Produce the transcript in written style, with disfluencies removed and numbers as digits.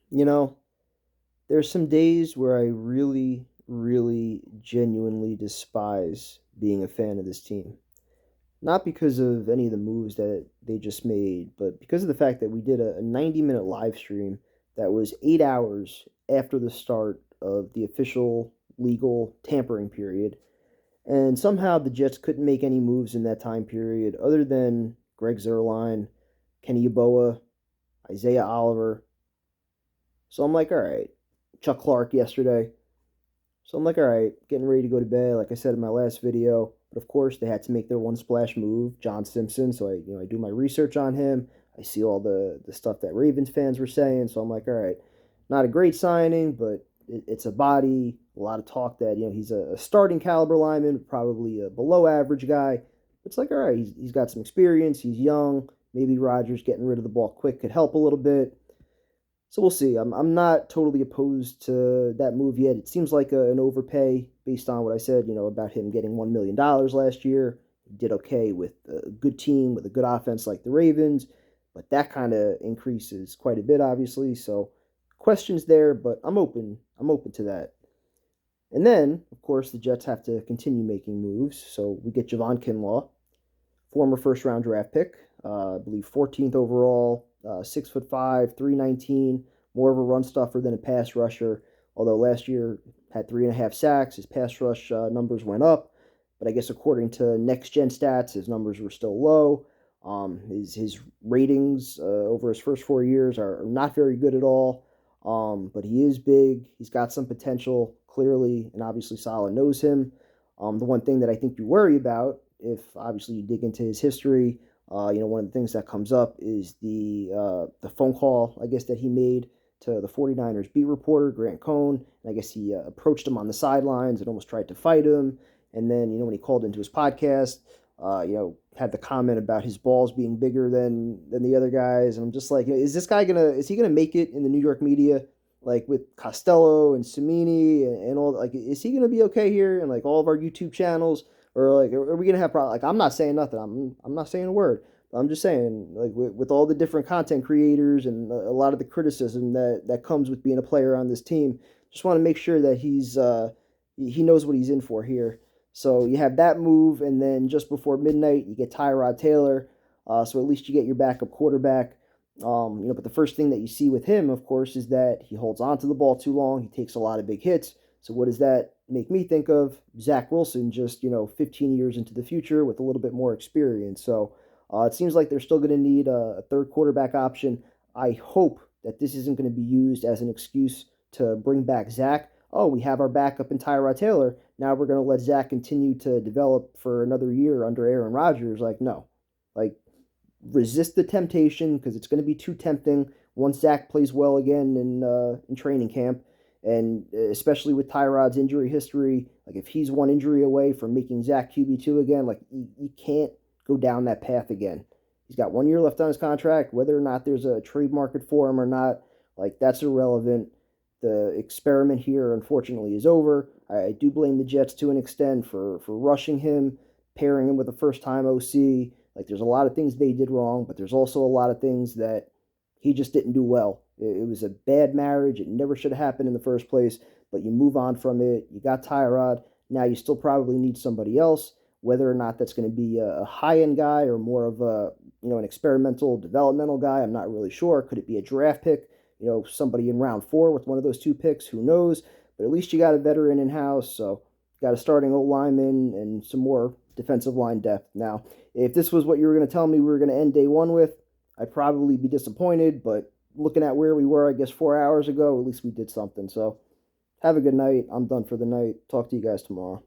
You know, there's some days where I really, really genuinely despise being a fan of this team. Not because of any of the moves that they just made, but because of the fact that we did a 90-minute live stream that was 8 hours after the start of the official legal tampering period. And somehow the Jets couldn't make any moves in that time period other than Greg Zerline, Kenny Yeboah, Isaiah Oliver. So I'm like, all right. Chuck Clark yesterday. So I'm like, all right, getting ready to go to bed, like I said in my last video. But of course, they had to make their one splash move, John Simpson. So I do my research on him. I see all the stuff that Ravens fans were saying. So I'm like, all right, not a great signing, but it's a body. A lot of talk that he's a starting caliber lineman, probably a below average guy. It's like, all right, he's got some experience. He's young. Maybe Rodgers getting rid of the ball quick could help a little bit. So we'll see. I'm not totally opposed to that move yet. It seems like an overpay based on what I said, about him getting $1 million last year. He did okay with a good team, with a good offense like the Ravens, but that kind of increases quite a bit, obviously. So questions there, but I'm open. I'm open to that. And then, of course, the Jets have to continue making moves. So we get Javon Kinlaw, former first round draft pick, I believe 14th overall, 6'5", 319, more of a run stuffer than a pass rusher. Although last year had 3.5 sacks, his pass rush numbers went up. But I guess according to next gen stats, his numbers were still low. His ratings over his first 4 years are not very good at all. But he is big. He's got some potential, clearly, and obviously Saleh knows him. The one thing that I think you worry about, if obviously you dig into his history, one of the things that comes up is the phone call, I guess, that he made to the 49ers beat reporter, Grant Cohn. And I guess he approached him on the sidelines and almost tried to fight him. And then, when he called into his podcast, had the comment about his balls being bigger than the other guys. And I'm just like, is this guy is he gonna make it in the New York media? Like with Costello and Cimini and all, like, is he gonna be okay here? And like all of our YouTube channels, or like, are we gonna have problems? Like, I'm not saying nothing. I'm not saying a word. I'm just saying, like, with all the different content creators and a lot of the criticism that comes with being a player on this team, just want to make sure that he knows what he's in for here. So you have that move, and then just before midnight, you get Tyrod Taylor. So at least you get your backup quarterback. But the first thing that you see with him, of course, is that he holds on to the ball too long. He takes a lot of big hits. So what does that make me think of? Zach Wilson, just 15 years into the future with a little bit more experience. So it seems like they're still going to need a third quarterback option. I hope that this isn't going to be used as an excuse to bring back Zach. Oh, we have our backup in Tyrod Taylor. Now we're going to let Zach continue to develop for another year under Aaron Rodgers. Like, no. Like, resist the temptation because it's going to be too tempting once Zach plays well again in training camp. And especially with Tyrod's injury history, like if he's one injury away from making Zach QB2 again, like you can't go down that path again. He's got 1 year left on his contract. Whether or not there's a trade market for him or not, like that's irrelevant. The experiment here, unfortunately, is over. I do blame the Jets to an extent for rushing him, pairing him with a first time OC. Like there's a lot of things they did wrong, but there's also a lot of things that he just didn't do well. It was a bad marriage. It never should have happened in the first place, but you move on from it. You got Tyrod. Now you still probably need somebody else, whether or not that's going to be a high end guy or more of an experimental developmental guy. I'm not really sure. Could it be a draft pick? Somebody in round 4 with one of those two picks. Who knows? But at least you got a veteran in house. So got a starting O lineman and some more defensive line depth. Now, if this was what you were going to tell me we were going to end day one with, I'd probably be disappointed. But looking at where we were, I guess 4 hours ago, at least we did something. So have a good night. I'm done for the night. Talk to you guys tomorrow.